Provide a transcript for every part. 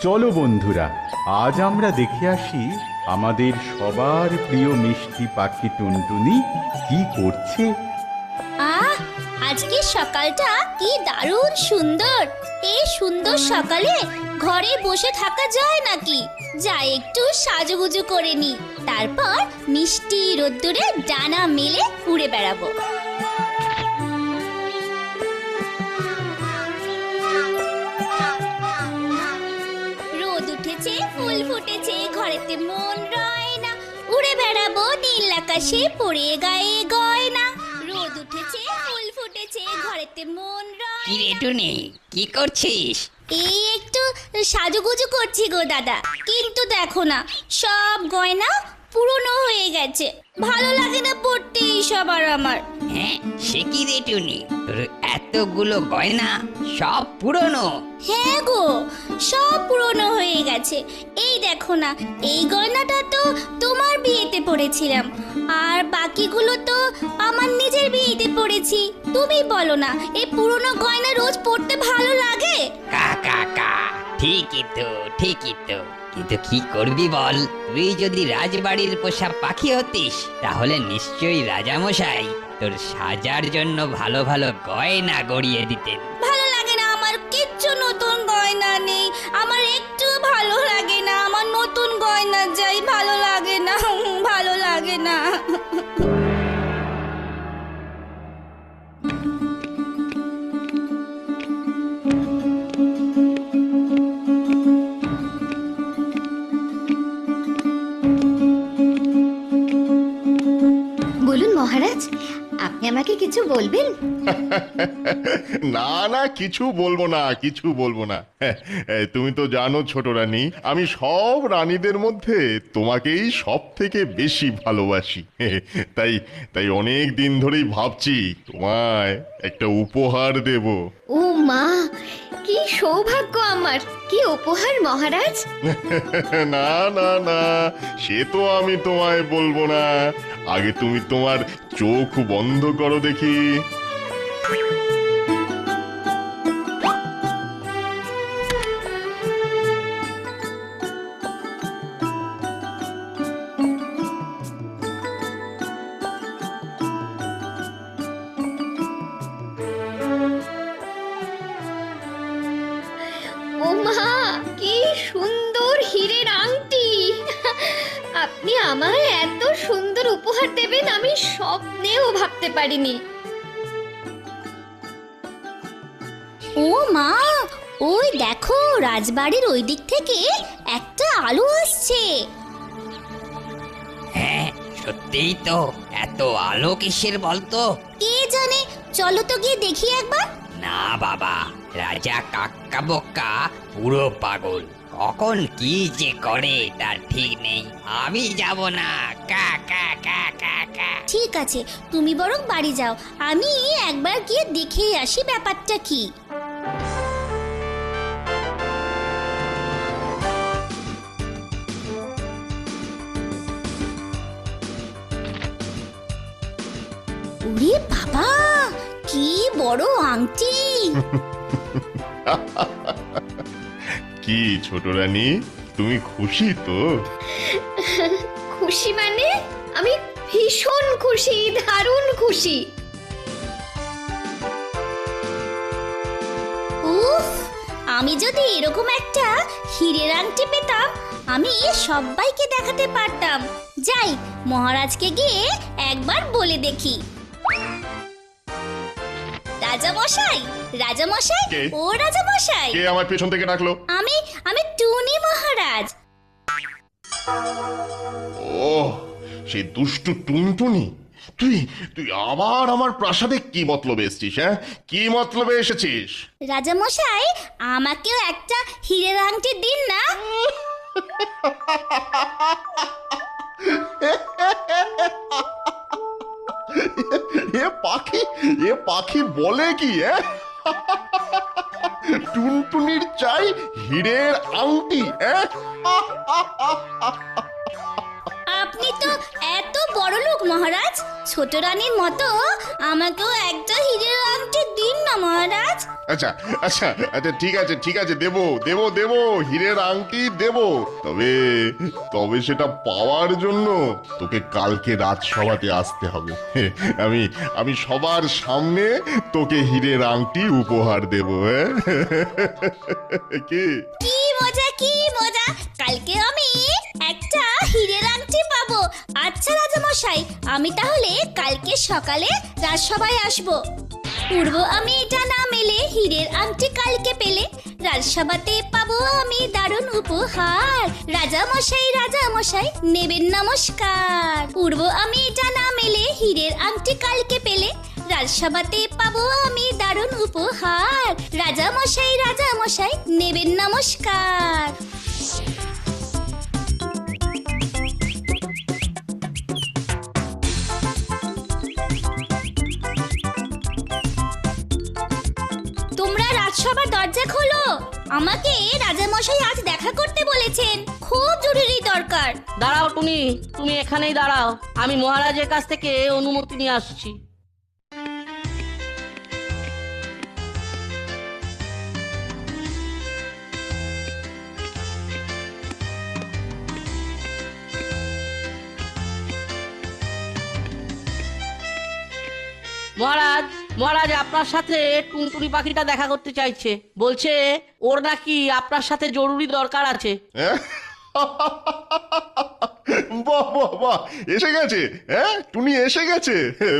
চলো বন্ধুরা, আজ আমরা দেখে আসি আমাদের সবার প্রিয় মিষ্টি পাখি টুনটুনি কি করছে। আহ, আজকে সকালটা কি দারুণ সুন্দর। এই সুন্দর সকালে ঘরে বসে থাকা যায় নাকি? যাই একটু সাজুগুজু করে নি, তারপর মিষ্টি রোদ্দুরে ডানা মেলে উড়ে বেড়াবো। রোদ উঠেছে, ফুল ফুটেছে, ঘরেতে মন রয় না, উড়ে বেড়াবো নীল আকাশে পড়ে গায়ে গয়না। রোদ উঠেছে, ফুল ফুটেছে, ঘরেতে মন রয়। কি রে টুনি, কি করছিস? এই একটু সাজুগুজু করছি গো দাদা, কিন্তু দেখো না সব গয়না পুরনো হয়ে গেছে, ভালো লাগে না পড়তে এইসব আর আমার। হ্যাঁ, সে কি রে টুনি, তোর এতগুলো গয়না সব পুরনো? হ্যাঁ গো, সব পুরনো হয়ে গেছে। এই দেখো না, এই গয়নাটা তো তোমার বিয়েতে পড়েছিলাম, আর বাকিগুলো তো আমার নিজের বিয়েতে পড়েছি। তুমি বলো না, এই পুরনো গয়না রোজ পড়তে ভালো লাগে? কা কা কা, ঠিকই তো, ঠিকই তো। কিন্তু কি করবি বল, তুই যদি রাজবাড়ির পোষা পাখি হতিস তাহলে নিশ্চয়ই রাজামশাই তোর সাজার জন্য ভালো ভালো গয়না গড়িয়ে দিতেন। ভালো লাগে না আমার, কিচ্ছু নতুন গয়না নেই, আমার একটু ভালো লাগে না, আমার নতুন গয়না চাই, ভালো লাগে না, ভালো লাগে না। বলুন মহারাজ, আপনি আমাকে কিছু বলবেন? না না, কিছু বলবো না, কিছু বলবো না। তুমি তো জানো ছোট রানী, আমি সব রানীদের মধ্যে তোমাকেই সব থেকে বেশি ভালোবাসি। তাই তাই অনেক দিন ধরেই ভাবছি তোমায় একটা উপহার দেব। ও মা, কি সৌভাগ্য আমার! কি উপহার মহারাজ? না না না, সে তো আমি তোমায় বলবো না। আগে তুমি তোমার চোখ বন্ধ করো দেখি। ও মা, কি সুন্দর হীরের আংটি! আপনি আমায় এত সুন্দর উপহার দেবেন আমি স্বপ্নেও ভাবতে পারিনি। ও মা, ওই দেখো রাজবাড়ির ওই দিক থেকে একটা আলো আসছে। হ্যাঁ, সত্যিই তো, এত আলো কিসের বলতো? কে জানে, চলো তো গিয়ে দেখি একবার। না বাবা, রাজা কাক্কা বক্কা পুরো পাগল, কখন কি যে করে তার ঠিক নেই। আমি যাব না। কা কা কা কা কা। ঠিক আছে, তুমি বরং বাড়ি যাও, আমি একবার গিয়ে দেখে আসি ব্যাপারটা কি। ওরে বাবা, কি বড় আংটি! কি ছোট রানী, তুমি খুশি তো? খুশি মানে? আমি ভীষণ খুশি, দারুণ খুশি। উফ, আমি যদি এরকম একটা হীরের আংটি পেতাম, আমি সবাইকে দেখাতে পারতাম। যাই, মহারাজকে গিয়ে একবার বলে দেখি। রাজামশাই, রাজামশাই, কে? ও রাজামশাই, কে আমার পেছন থেকে ডাকলো? আমি আমি টুনি মহারাজ। ও, সেই দুষ্টু টুনটুনি, তুই তুই আবার আমার প্রাসাদে কি মতলবে এসেছিস? হ্যাঁ, কি মতলবে এসেছিস? রাজামশাই, আমাকেও একটা হীরের আংটি দিন না। এ পাখি বলে কি? টুনটুনির চাই হীরের আংটি? আপনি তো এত বড় লোক মহারাজ, ছোট রানীর মতো আমাকেও একটা হীরের আংটি দিন না মহারাজ? আচ্ছা আচ্ছা আচ্ছা, ঠিক আছে, দেবো দেবো দেবো, হীরের আংটি দেবো। তবে তবে সেটা পাওয়ার জন্য তোকে কালকে রাজসভাতে আসতে হবে। আমি সবার সামনে তোকে হীরের আংটি উপহার দেবো। হ্যাঁ কি কি মজা, কি মজা! কালকে আমি একটা হীরের আংটি পাবো। আচ্ছা রাজামশাই, আমি তাহলে কালকে সকালে রাজসভায় আসবো। পূর্ব আমি এটা না মেলে হীরের আংটি কালকে পেলে রাজসভাতে পাবো আমি দারুণ উপহার। রাজামশাই নেবেন নমস্কার। পূর্ব আমি এটা না মেলে হীরের আংটি কালকে পেলে রাজসভাতে পাবো আমি দারুণ উপহার। রাজামশাই নেবেন নমস্কার। তোমরা রাজসভার দরজা খোলো। আমাকে রাজামশাই আজ দেখা করতে বলেছেন, খুব জরুরি দরকার। দাঁড়াও টুনি, তুমি এখানেই দাঁড়াও, আমি মহারাজের কাছ থেকে অনুমতি নিয়ে আসছি। মহারাজ, মহারাজ আপনার সাথে টুনটুনি পাখিটা দেখা করতে চাইছে। বলছে ওর নাকি আপনার সাথে জরুরি দরকার আছে। বাহ বাহ বাহ, এসে গেছে। হ্যাঁ, টুনি এসে গেছে।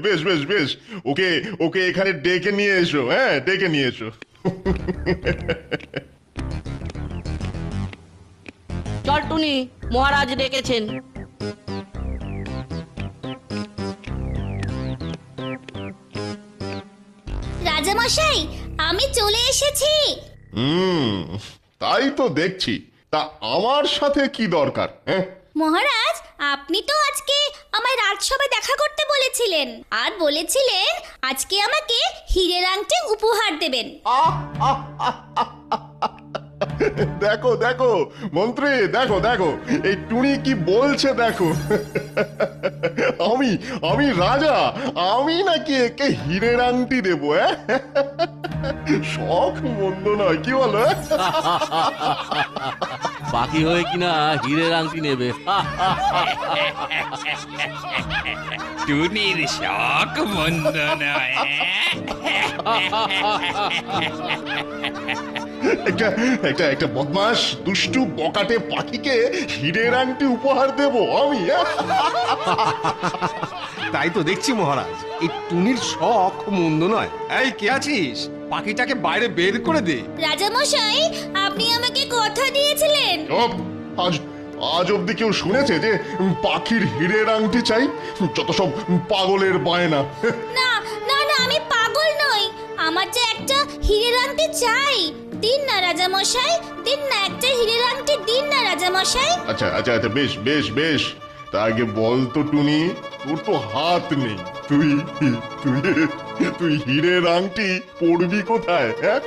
বেশ বেশ বেশ, ওকে ওকে এখানে ডেকে নিয়ে এসো। হ্যাঁ, ডেকে নিয়ে এসো। চল টুনি, মহারাজ ডেকেছেন। রাজামশাই, আমি চলে এসেছি। তাই তো দেখছি। তা আমার সাথে কি দরকার? হ্যাঁ, মহারাজ, আপনি তো আজকে আমায় রাজসভায় দেখা করতে বলেছিলেন আর বলেছিলেন আজকে আমাকে হীরের আংটি উপহার দেবেন। দেখো দেখো মন্ত্রী, দেখো দেখো এই টুনি কি বলছে দেখো। আমি রাজা, আমি নাকি একে হীরের আংটি দেবো? শখ মন্দ নয়, কি বলো? বাকি হয়ে কিনা হীরের আংটি নেবে। টুনির শখ মন্দ নয়। একটা বদমাস দুষ্টু বকাটে পাখিকে হীরের আংটি উপহার দেব আমি? তাই তো দেখছি মহারাজ, এই টুনির শখ মন্দ নয়। এই কে আছিস? পাখিটাকে বাইরে বের করে দে। রাজামশাই, আপনি আমাকে কথা দিয়েছিলেন। চুপ! আজ অব্দি কেউ শুনেছে যে পাখির হীরের আংটি চাই? যত সব পাগলের বায়না। না না না, আমি পাগল নই। আমার যে একটা হীরের আংটি চাই। দিন না রাজামশাই, দিন না, একটা হীরের আংটি দিন না রাজামশাই। আচ্ছা আচ্ছা আচ্ছা, বেশ বেশ বেশ। তা আগে বল তো টুনি, তোর তো হাত নেই, তুই তুই তুই হীরের আংটি পরবি কোথায়? হ্যাঁ,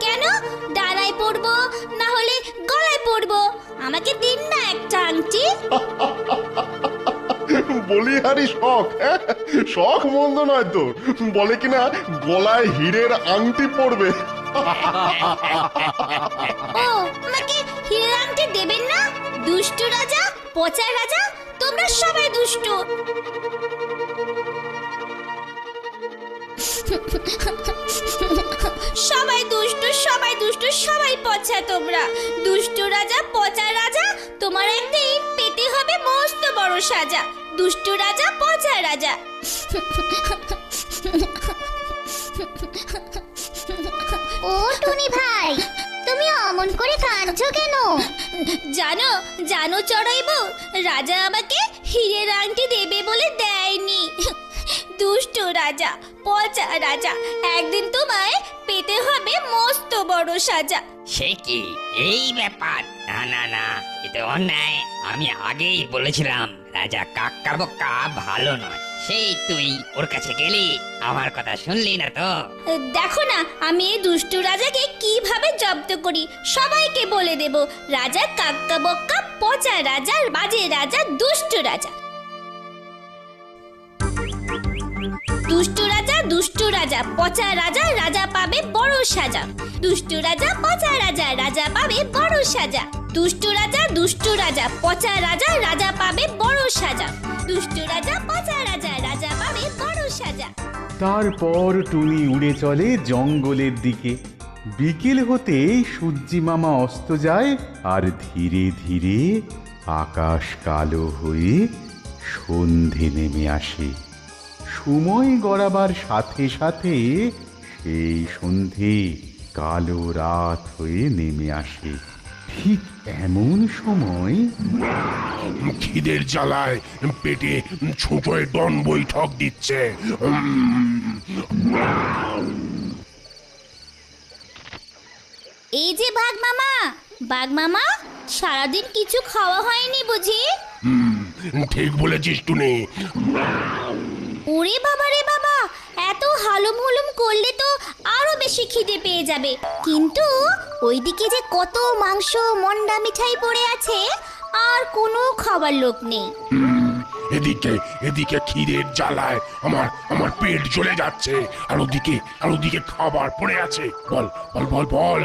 কেন? ডানায় পরবো, না হলে গলায় পরবো। আমাকে দিন না একটা আংটি। বলিহারি শখ। হ্যাঁ, শখ মন্দ নয় তোর। বলে কিনা গলায় হীরের আংটি পরবে। ও, আমাকে হীরের আংটি দেবেন না? দুষ্টু রাজা, পচা রাজা, তোমরা সবাই দুষ্টু। সবাই দুষ্টু, সবাই দুষ্টু, সবাই পচা। তোমরা দুষ্টু রাজা, পচা রাজা, তোমার একদিন পেতে হবে মস্ত বড় সাজা। দুষ্টু রাজা, পচা রাজা। ও টুনি ভাই, তুমি অমন করে কাঁদছো কেন? জানো জানো চড়াইবো, রাজা আমাকে হীরের আংটি দেবে বলে দেয়নি। দুষ্ট রাজা, পচা রাজা, একদিন তোমায় পেতে হবে মস্ত বড় সাজা। সে কি এই ব্যাপার? না না না, এ তো অন্যায়। আমি আগেই বলেছিলাম রাজা কাক্কা বক্কা ভালো নয়। সেই তুই ওর কাছে গেলি, আমার কথা শুনলি না তো? দেখো না আমি এই দুষ্টু রাজাকে কিভাবে জব্দ করি, সবাইকে বলে দেব রাজা কাক্কা বক্কা, পচা রাজা, বাজে রাজা, দুষ্টু রাজা। দুষ্টু রাজা, দুষ্টু রাজা পচা রাজা রাজা পাবে বড় সাজা দুষ্টু রাজা পচা রাজা রাজা পাবে বড় সাজা দুষ্টু রাজা পচা রাজা রাজা পাবে বড় সাজা দুষ্টু রাজা পচা রাজা রাজা পাবে বড় সাজা। তারপর টুনি উড়ে চলে জঙ্গলের দিকে। বিকেল হতেই সূর্যি মামা অস্ত যায় আর ধীরে ধীরে আকাশ কালো হয়ে সন্ধে নেমে আসে। সময় গড়াবার সাথে সাথে সেই সন্ধে কালো রাত হয়ে নেমে আসে। ঠিক এমন সময় খিদের জ্বালায় পেটে ছোটয় ডন বৈঠক দিচ্ছে। এই যে বাঘ মামা সারাদিন কিছু খাওয়া হয়নি বুঝি? ঠিক বলেছিস টুনি। ওরে বাবা রে বাবা, এত হালুম হুলুম করলে তো আরো বেশি খিদে পেয়ে যাবে। কিন্তু ওইদিকে যে কত মাংস মন্ডা মিঠাই পড়ে আছে, আর কোনো খাবার লোক নেই। এদিকে খিদের জ্বালায় আমার পেট জ্বলে যাচ্ছে, আর ওদিকে খাবার পড়ে আছে। বল বল বল বল,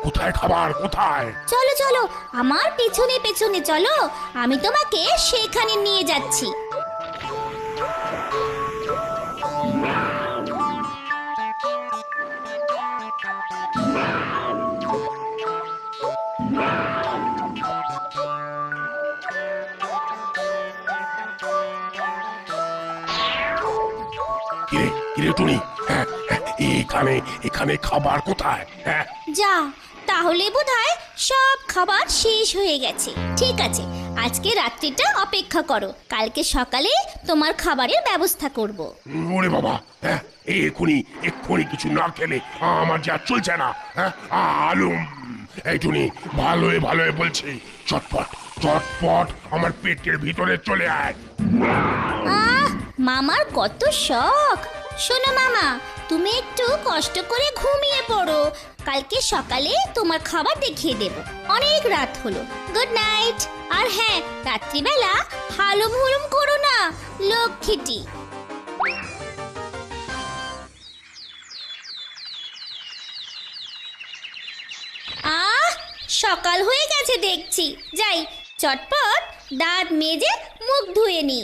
কোথায় খাবার কোথায়? চলো চলো আমার পেছনে পেছনে চলো, আমি তোমাকে সেখানে নিয়ে যাচ্ছি। কিরে টুনি, এখানে খাবার কোথায়? যা, তাহলে বোধহয় সব খাবার শেষ হয়ে গেছে। ঠিক আছে, আজকে রাত্রিটা অপেক্ষা করো, কালকে সকালে তোমার খাবারের ব্যবস্থা করব। ওরে বাবা, এক্ষুনি কিছু না খেলে আমার যা চলছে না। আলুম, এই টুনি, ভালোই বলছি, চটপট আমার পেটের ভিতরে চলে আয়। মামার কত শখ। শোনো মামা, তুমি একটু কষ্ট করে ঘুমিয়ে পড়ো, কালকে সকালে তোমার খাবার দেখিয়ে দেব। অনেক রাত হলো, গুড নাইট। আর হ্যাঁ, রাত্রিবেলা হালুম হুলুম করো না, লক্ষ্মীটি। সকাল হয়ে গেছে দেখছি, যাই চটপট দাঁত মেজে মুখ ধুয়ে নি।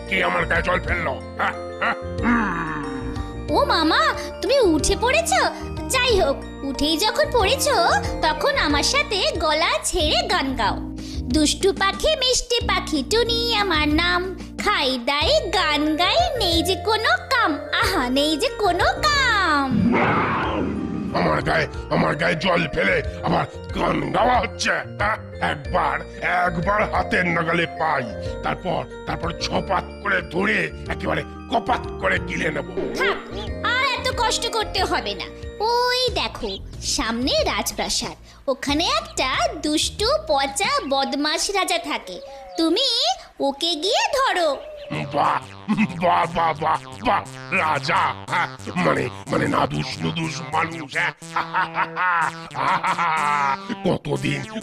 কে আমার গায়ে জল ফেললো? ও মামা, তুমি উঠে পড়েছো? যাই হোক, উঠেই যখন পড়েছো তখন আমার সাথে গলা ছেড়ে গান গাও। দুষ্টু পাখি মিষ্টি পাখি টুনি আমার নাম, খাই দাই গান গাই, নেই যে কোনো কাম, আহা নেই যে কোনো কাম। আমার গায়ে জল ফেলে আবার গান গাওয়া হচ্ছে। একবার হাতের নাগালে পাই, তারপর ছপাত করে ধরে একেবারে কপাত করে গিলে নেব। থাক, আর এত কষ্ট করতে হবে না। ওই দেখো সামনে রাজপ্রাসাদ, ওখানে একটা দুষ্টু পচা বদমাশ রাজা থাকে, তুমি ওকে গিয়ে ধরো। বাহ, রাজা, মানে নাদুস নুদুস মানুষ।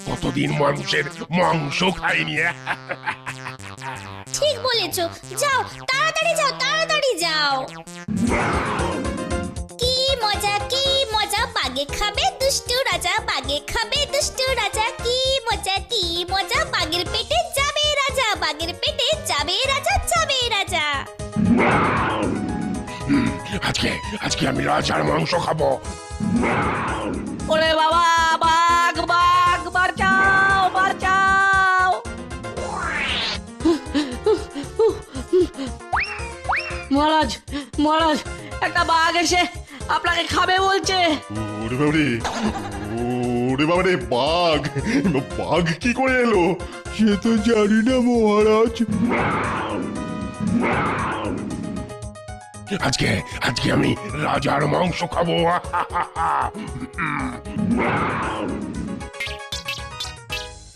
কতদিন মানুষের মাংস খাইনি। ঠিক বলেছো, যাও তাড়াতাড়ি যাও। কি মজা বাগে খাবে দুষ্টু রাজা, বাগে খাবে দুষ্টু রাজা, কি মজা বাগের পেটে যাবে রাজা, বাগের পেটে যাবে রাজা, যাবে রাজা। আজকে আমি রাজার মাংস খাবো। ওরে বাবা, বাঘ বাঁচাও। মহারাজ, একটা বাঘ এসে আপনাকে খাবে বলছে। ওরে বাবারে, বাঘ কি করে এলো? সে তো জানি না মহারাজ। আজকে আমি রাজার মাংস খাবো।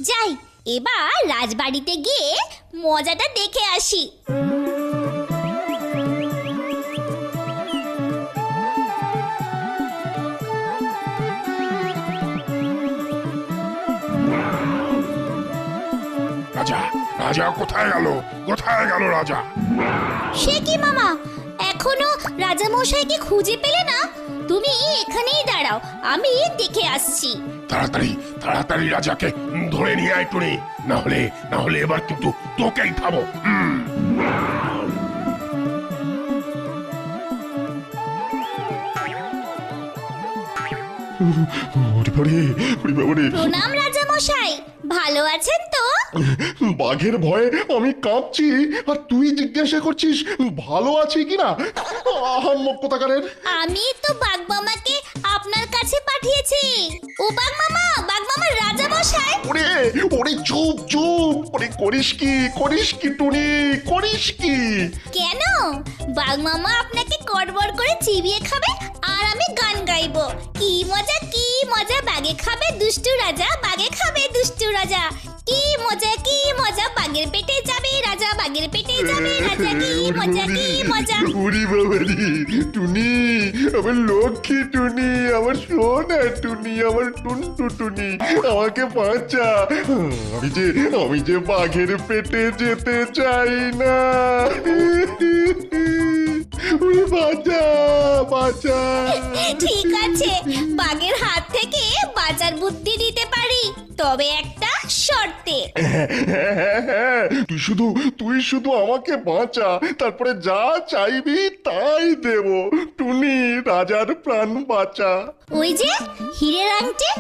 যাই, এবার রাজবাড়িতে গিয়ে মজাটা দেখে আসি। রাজা কোথায় গেল? কোথায় গেল রাজা? সে কি মামা, এখনো রাজামশাইকে খুঁজে পেলে না? তুমি এখানেই দাঁড়াও, আমি দেখে আসছি। তাড়াতাড়ি তাড়াতাড়ি রাজাকে ধরে নিয়ে আয় টুনি, না হলে এবার কিন্তু তোকেই খাবো। প্রণাম রাজামশাই, ভালো আছেন তো? বাঘের ভয়ে আমি কাঁপছি, আর তুই জিজ্ঞাসা করছিস ভালো আছি কিনা? আহাম্মক কোথাকারের। আমি তো বাগমামাকে আপনার কাছে পাঠিয়েছি। ও বাগমামা, রাজামশাই। ওরে ওরে চুপ চুপ, ওরে করিস কি টুনি, করিস কি? কেন? বাগমামা আপনাকে কড়বড় করে চিবিয়ে খাবে আর আমি গান গাইবো। কি মজা বাগে খাবে দুষ্টু রাজা, বাগে খাবে দুষ্টু রাজা। কি মজা বাগের পেটে যাবে রাজা, বাগের পেটে যাবে রাজা। কি মজা। উরি বাবারি টুনি, আমার লক্ষ্মী টুনি, আমার সোনা টুনি, আমার টুনটু টুনি, আমাকে বাঁচা। আমি যে বাঘের পেটে যেতে চাই না। উরি বাঁচা। ঠিক আছে, বাঘের হাত থেকে বাঁচার বুদ্ধি দিতে পারি, তবে একটা শর্তে। তুই শুধু আমাকে বাঁচা, তারপরে যা চাইবি তাই দেব। টুনি, রাজার প্রাণ বাঁচা। ওই যে হীরের আংটি,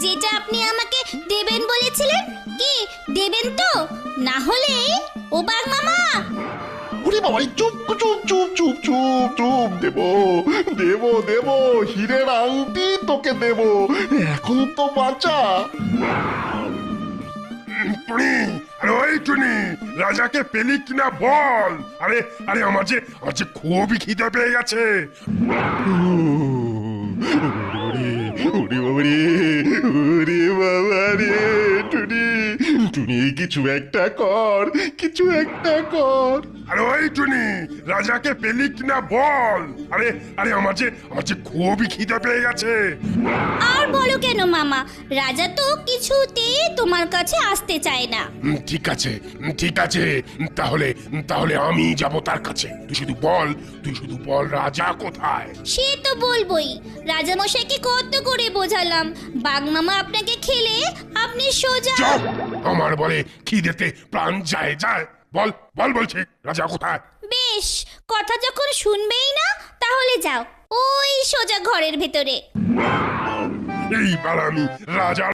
যেটা আপনি আমাকে দেবেন বলেছিলেন, কি দেবেন তো? না হলে ও বাগমামা। ওরে বাবা, চুপ চুপ চুপ চুপ চুপ চুপ, দেব হীরের আংটি তোকে দেব, এখন তো বাঁচা। টুনি, আরে ওই টুনি, রাজাকে পেলি কিনা বল। আরে আমার যে খুবই খিদে পেয়ে গেছে। ওরে বাবা রে টুনি, কিছু একটা কর। আরে ওই টুনি, রাজাকে পেলি কিনা বল। আরে আমার যে খুবই খিদে পেয়ে গেছে। আর বলো কেন মামা, রাজা তো কিছুতেই তোমার কাছে আসতে চায় না। ঠিক আছে, তাহলে আমি যাব তার কাছে। তুই শুধু বল রাজা কোথায়? সে তো বলবোই, রাজামশাইকে কত করে বোঝালাম, বাগমামা আপনাকে খেলে আপনি সোজা। চুপ! আমার বলে খিদেতে প্রাণ যায়। বল বলছি, রাজা কোথায়? বেশ, কথা যখন শুনবেই না, তাহলে যাও ওই সোজা ঘরের ভেতরে। এইবার আমি রাজা